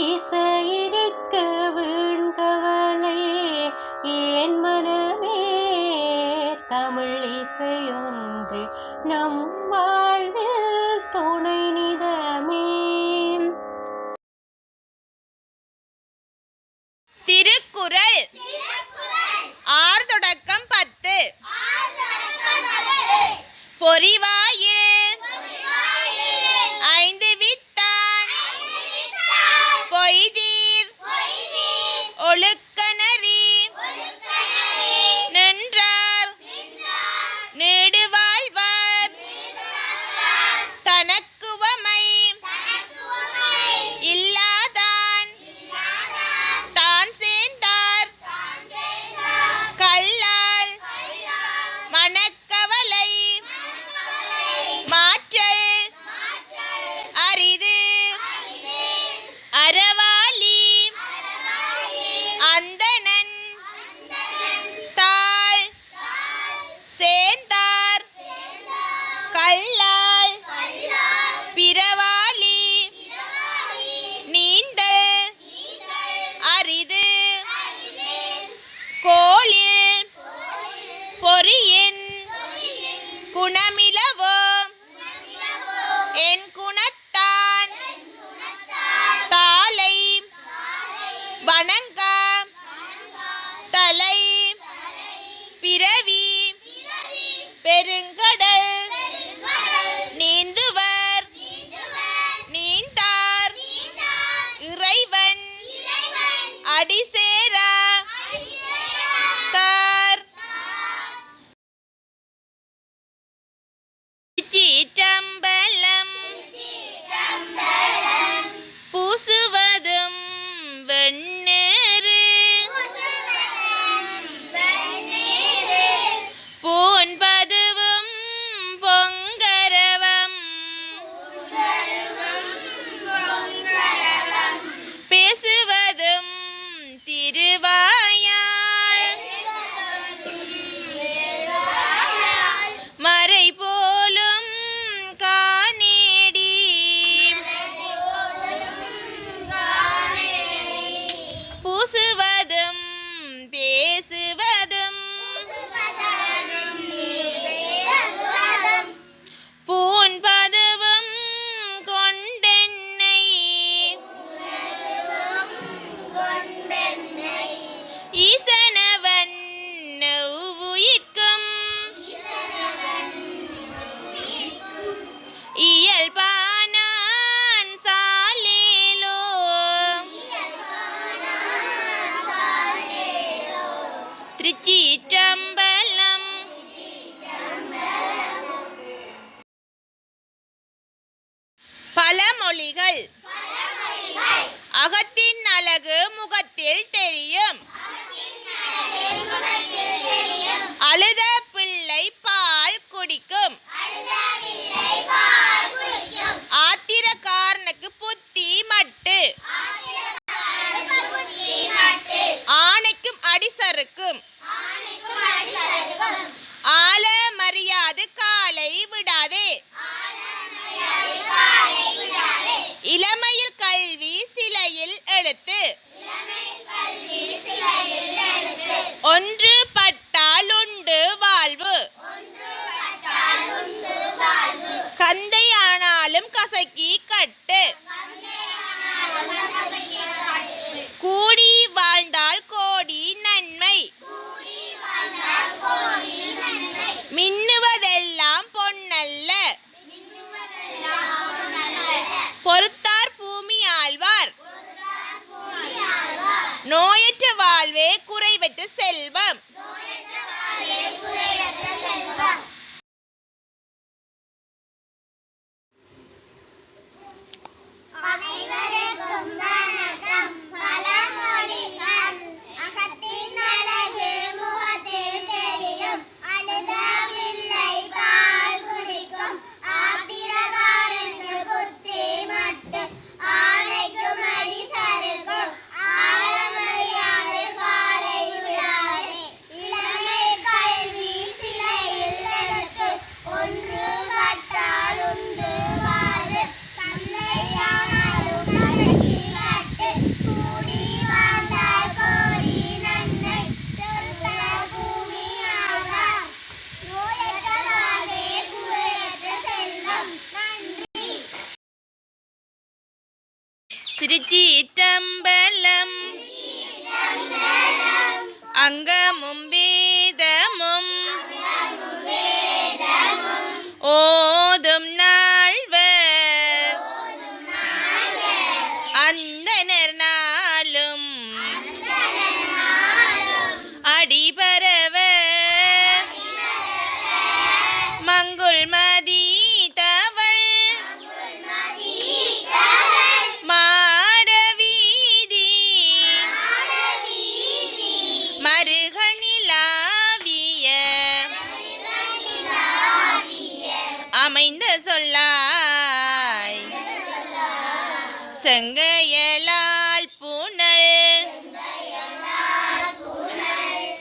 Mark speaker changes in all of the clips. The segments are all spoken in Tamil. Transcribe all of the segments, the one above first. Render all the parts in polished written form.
Speaker 1: இசையிருக்க வீண்கவலை ஏன் மனமே, தமிழ் இசையொன்று நம் வாழ்வில் துணை நிதமே.
Speaker 2: திருக்குறள் ஆர்தொடக்கம் 10. பொறிவாயில் ஐந்து வித்தான் பொய்தீர் ஒழுக்கநெறி நின்றார் நெடுவாழ்வார் தனக்குவமை இல்லாதான் தான் சேர்ந்தார் கல்லால் மனக்கவலை மாற்றல் அரிது அறவாளி அந்தணன் தாள் சேர்ந்தார் கல்லால் பிறவாளி நீந்தல் அரிது கோளில் பொறியின் குணமிலவோ என் குணத்தான் தாளை வணங்க தலை பிறவி பெருங்கடல் நீந்துவர் நீந்தார் இறைவன் அடிசேர தார். சிற்றம்பலம் பூசுவதும் வெண்ணீறு போன்பதுவும் பொங்கரவம் பேசுவதும் திருவாயால் மறை போலும் காணேடி பூசுவதும் பேசுவதும் பூன்பதுவும் கொண்டென்னை ஈசனவன் உயிர்க்கும் இயல்பானான் சாலேலோ திருச்சிற்றம்பலம். பழமொழிகள். அகத்தின் அழகு முகத்தில் தெரியும். அழுத பிள்ளை பால் குடிக்கும். ஆத்திரக்காரனுக்கு புத்தி மட்டு. ஆணைக்கும் அடிசறுக்கும். ஆள மரியாது காலை விடாதே. இளமையில் கல்வி சிலையில் எழுத்து. திருச்சிற்றம்பலம் அங்கமும் வேதமும் ஓதும் நால்வர் அந்தனர் நாளும் அடிபரவ மங்குள் மதி தவள் மாடவீதி மருகல் நிலாவிய அமைந்த சொல்லாய் செங்கையலால் புனல்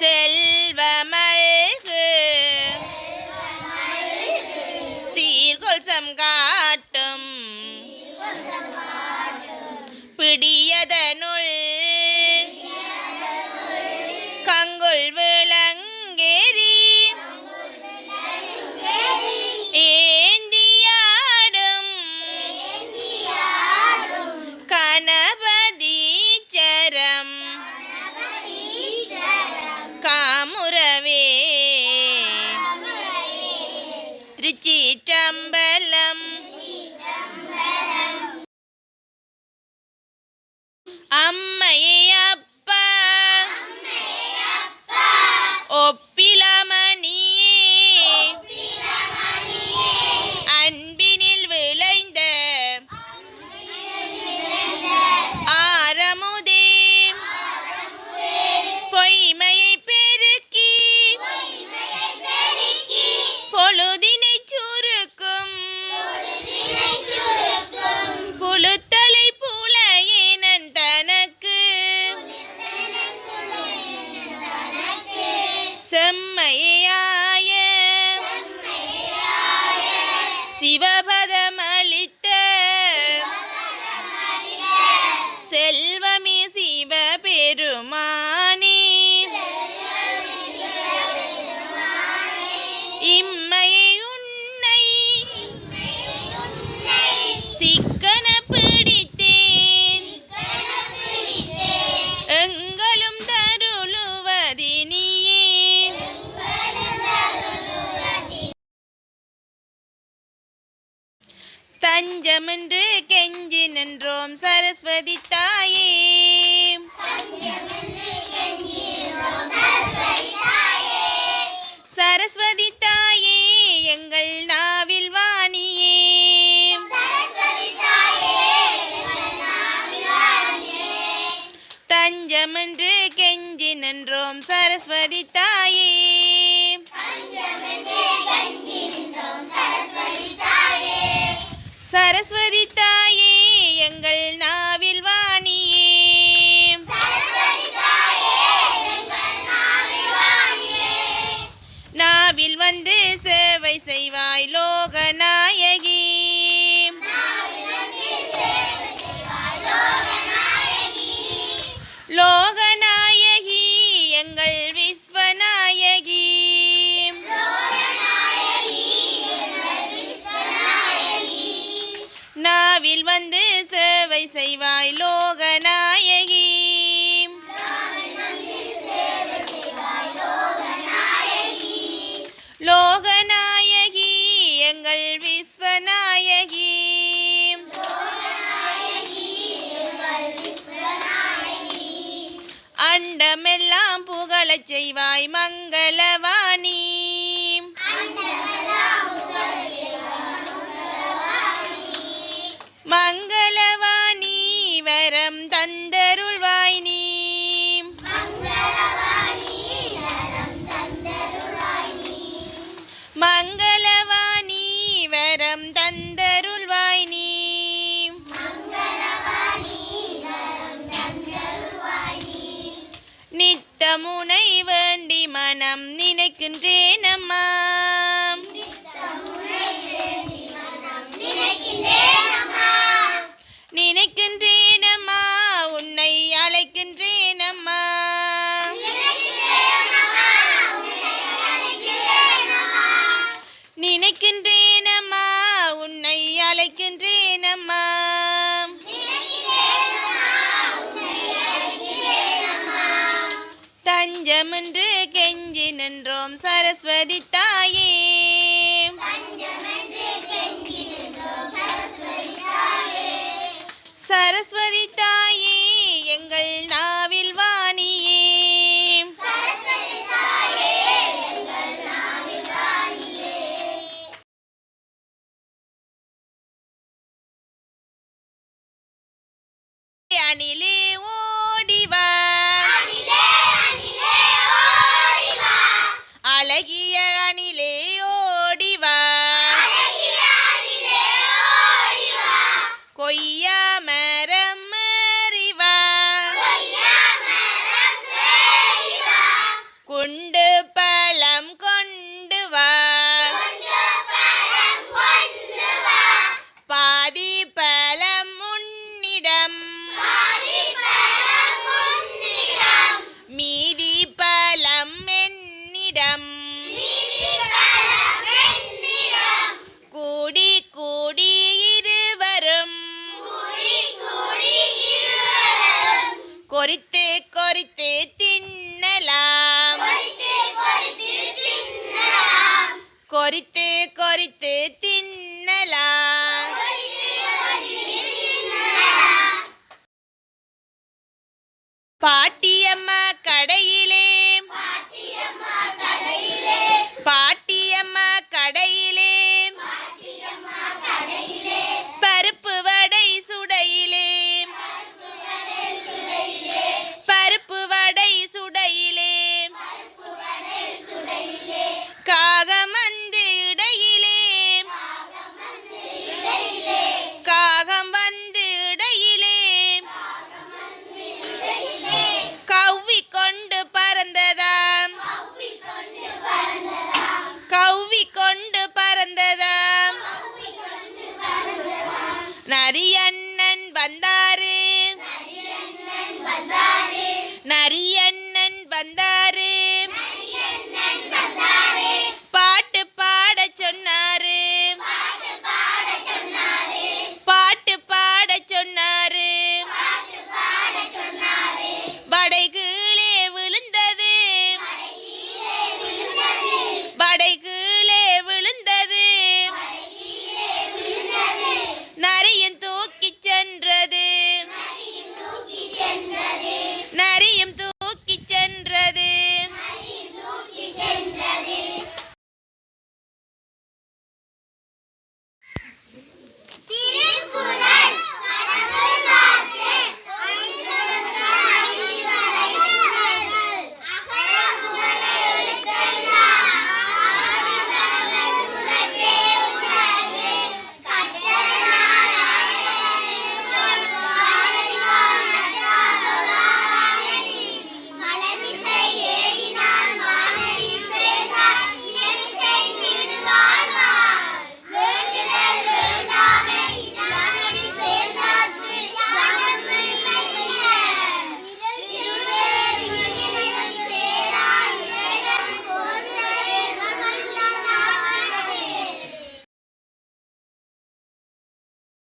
Speaker 2: செல்வமல்கு சீர்கொள் சம்காட்டும் பிடியதனுள் கங்குல் விளங்கேரி ஏந்தியாடும் கணபதீச்சரம் காமுரவே திருச்சிற்றம்பலம் அம்மையே அப்பா ஒப்பிலமணியே அன்பினில் விளைந்த ஆரமுதே பொய்மையை பெருக்கி பொழுதினை சுருக்கும் புழுத்தலை புலையேனன் தனக்கு செம்மையாய சிவபதமளித்த செல்வமே சிவபெருமானே இம்மையை உன்னை சிக்கன பிடித்தேன் எங்களும் தருளுவதினியே தஞ்சமென்று கெஞ்சி நின்றோம் சரஸ்வதி தாயே சரஸ்வதி தாயே எங்கள் நாவில் வாணியே தஞ்சமென்று கெஞ்சி நின்றோம் சரஸ்வதி தாயே சரஸ்வதி தாயே எங்கள் நாவில் வாணியே நாவில் வந்து சேவை செய்வாய் லோகநாயகி லோகநாயகி எங்கள் விஸ்வநாயகி நாவில் வந்து சேவை செய்வாய் லோகநாயகி லோகநாயகி எங்கள் விஸ்வநாயகி அண்டமெல்லாம் புகழச் செய்வாய் மங்களவாணி மங்களவாணி வரம் தந்தருள்வாய் நீ மங்களவாணி வரம் தந்தருள்வாய் நீ நித்தமுனை வேண்டி மனம் நினைக்கின்றேன் அம்மா நினைக்கின்றேன் அம்மா உன்னை அழைக்கின்றேன் அம்மா நினைக்கின்றேன் அம்மா உன்னை அழைக்கின்றேன் அம்மா தஞ்சமென்று கெஞ்சி நின்றோம் சரஸ்வதி தாயே. சரஸ்வதி தாயே எங்கள் நாவில் வாணியே. அணிலே ஓடிவா அழகிய அணிலே ஓடிவா கொய்யா மரம் அறிவா குண்டு பழம் கொண்டு வா பாதி பழம் உன்னிடம் மீதி பழம் என்னிடம் கூடி கூடி இருவரும் கொறித்து கொறித்து தின்னலாம் கொறித்து கொறித்து தின்னலாம். பாட்டியம்மா கடையிலே பாட்டியம்மா கடையிலே பருப்பு வடை சுடையிலே பருப்பு வடை சுடையிலே காகம் வந்து இடையிலே காகம் வந்து இடையிலே கவ்வி கொண்டு பறந்ததாம் கவ்வி கொண்டு பறந்ததாம். நரியண்ணன் வந்தாரு நரியண்ணன் வந்தாரு பாட்டு பாட சொன்னாரு பாட்டு பாட சொன்னாரு. வடை கீழே விழுந்தது வடை கீழே விழுந்தது நரியும் தூக்கிச் சென்றது நரியும் தூக்கிச் சென்றது.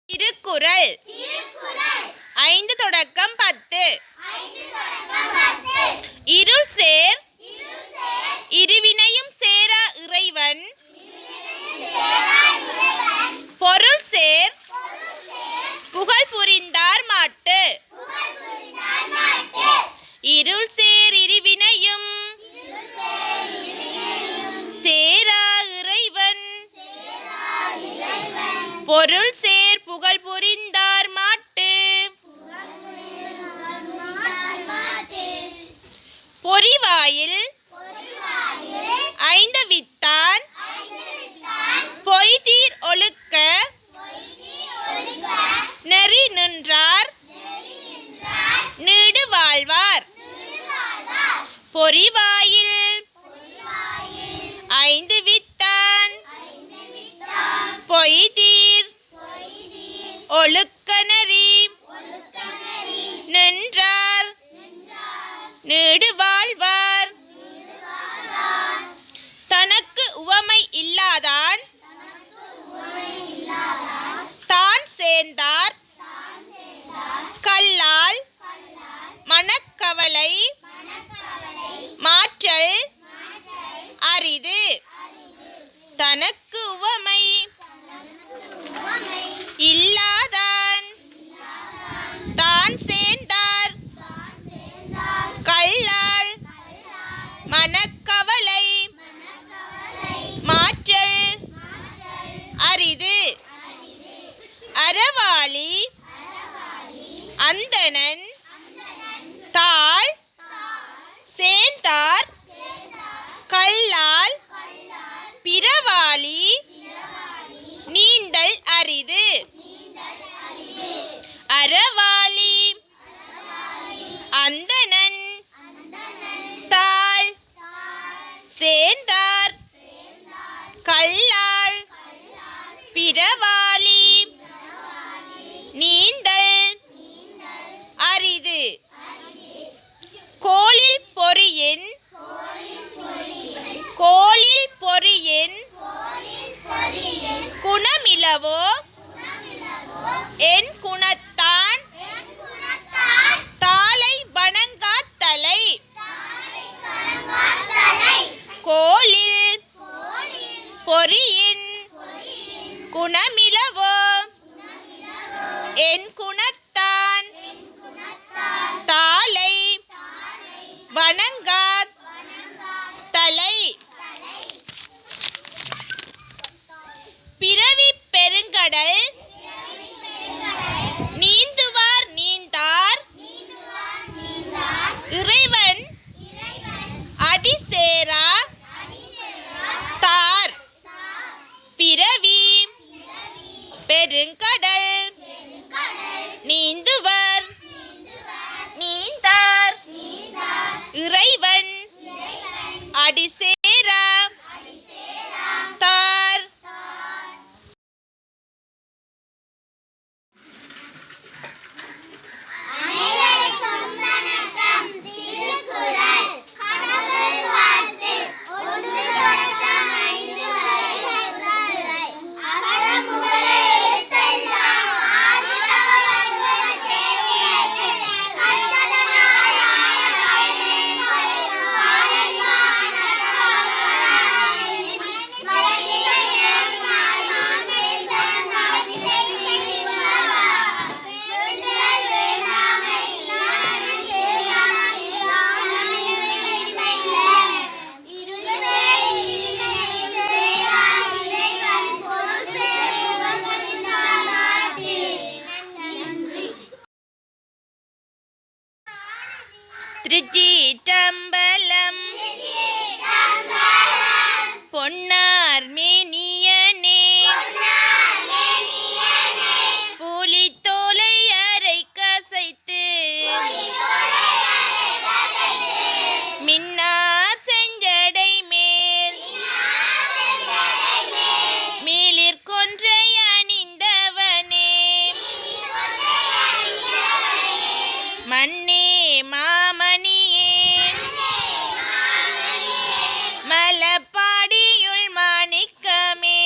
Speaker 2: திருக்குறள் 5 தொடக்கம் 10. இருள் சேர் இருவினையும் சேரா இறைவன் பொருள் சேர் புகழ் புரிந்தார் மாட்டு. இருள் சேர் இருவினையும் சேரா இறைவன் பொருள் சேர் புகழ் புரிந்தார் மாட்டு. பொறிவாயில் 5 வித்தான் பொய்தீர் ஒழுக்க நெறி நின்றார் நீடு வாழ்வார். பொறிவாயில் 5 வித்தான் பொய்தீர் ஒழுக்க நெறி நின்றார் நீடு வாழ்வார். தனக்கு உவமை இல்லாதான் தான் சேர்ந்தார் கல்லால் மனக்கவலை தான் சேர்ந்தார் கல்லால் மனக்கவலை மாற்றல் அரிது. அறவாளி அந்தணன் தாள் சேர்ந்தார் கல்லால் பிறவாளி நீந்தல் அரிது. அறவாளி அந்தணன் தாள் சேர்ந்தார் கல்லால் பிறவாளி நீந்தல் அரிது. கோலில் பொறியின் குணமிலவோ என் குணத்தான் தாளை வணங்காத்தலை. கோலில் பொறியின் குணமிலவோ என் குணத்தான் தாளை வணங்காத்தலை. பிறவி பெருங்கடல் நீந்துவார் நீந்தார் இறைவன் அடிசேரா தார். பிறவி பெருங்கடல் நீந்துவர் நீந்தார் இறைவன் அடிசேரா தார். திருச்சிற்றம்பலம். பொன்னார் மேனியனே புலித்தோலை அரை கசைத்து மின்னார் செஞ்சடை மேல் மேலிற் கொன்றை அணிந்தவனே மன்னே மாமணியே மலப்பாடியுள் மாணிக்கமே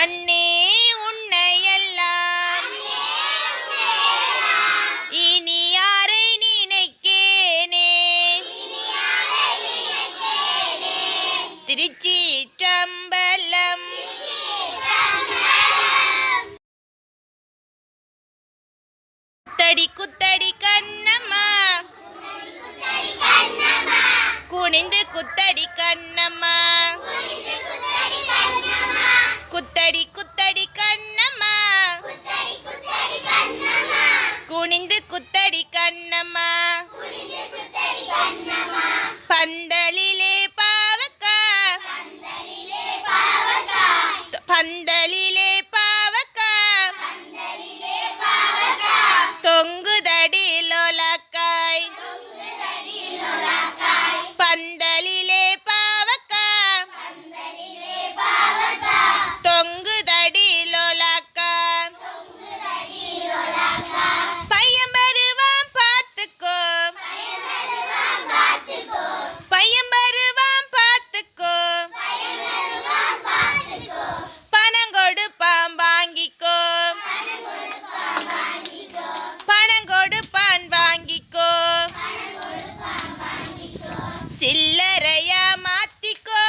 Speaker 2: அன்னே உன்னையெல்லாம் இனி யாரை நினைக்கேனே. திருச்சிற்றம்பலம். குத்தடி கண்ணம்மா குனிந்து குத்தடி கண்ணம்மா குத்தடி கண்ணம்மா குனிந்து குத்தடி கண்ணம்மா பந்தலிலே பாவக்கா பந்தலிலே பாவக்கா தொங்குதடி லோலக்காய் பந்தலிலே பாவக்கா தொங்குதடி லோலக்கா. பையன் வருவான் பார்த்துக்கோ பையன் வருவான் பார்த்துக்கோ பணம் கொடுப்பான் வாங்கிக்கோ பணம் கொடுப்பான் வாங்கிக்கோ சில்லறையா மாத்திக்கோ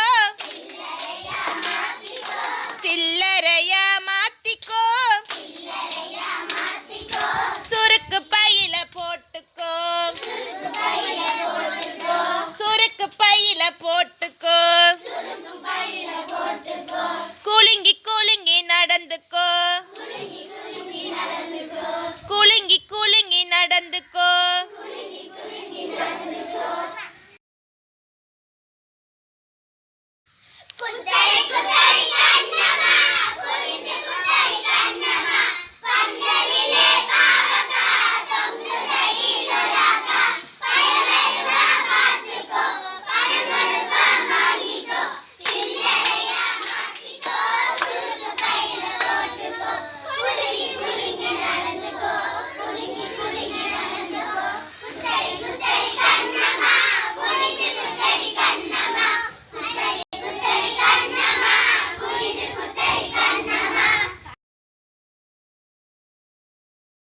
Speaker 2: சில்லறையா மாத்திக்கோ சுருக்கு பையில போட்டுக்கோ சுருக்கு பையில போட்டு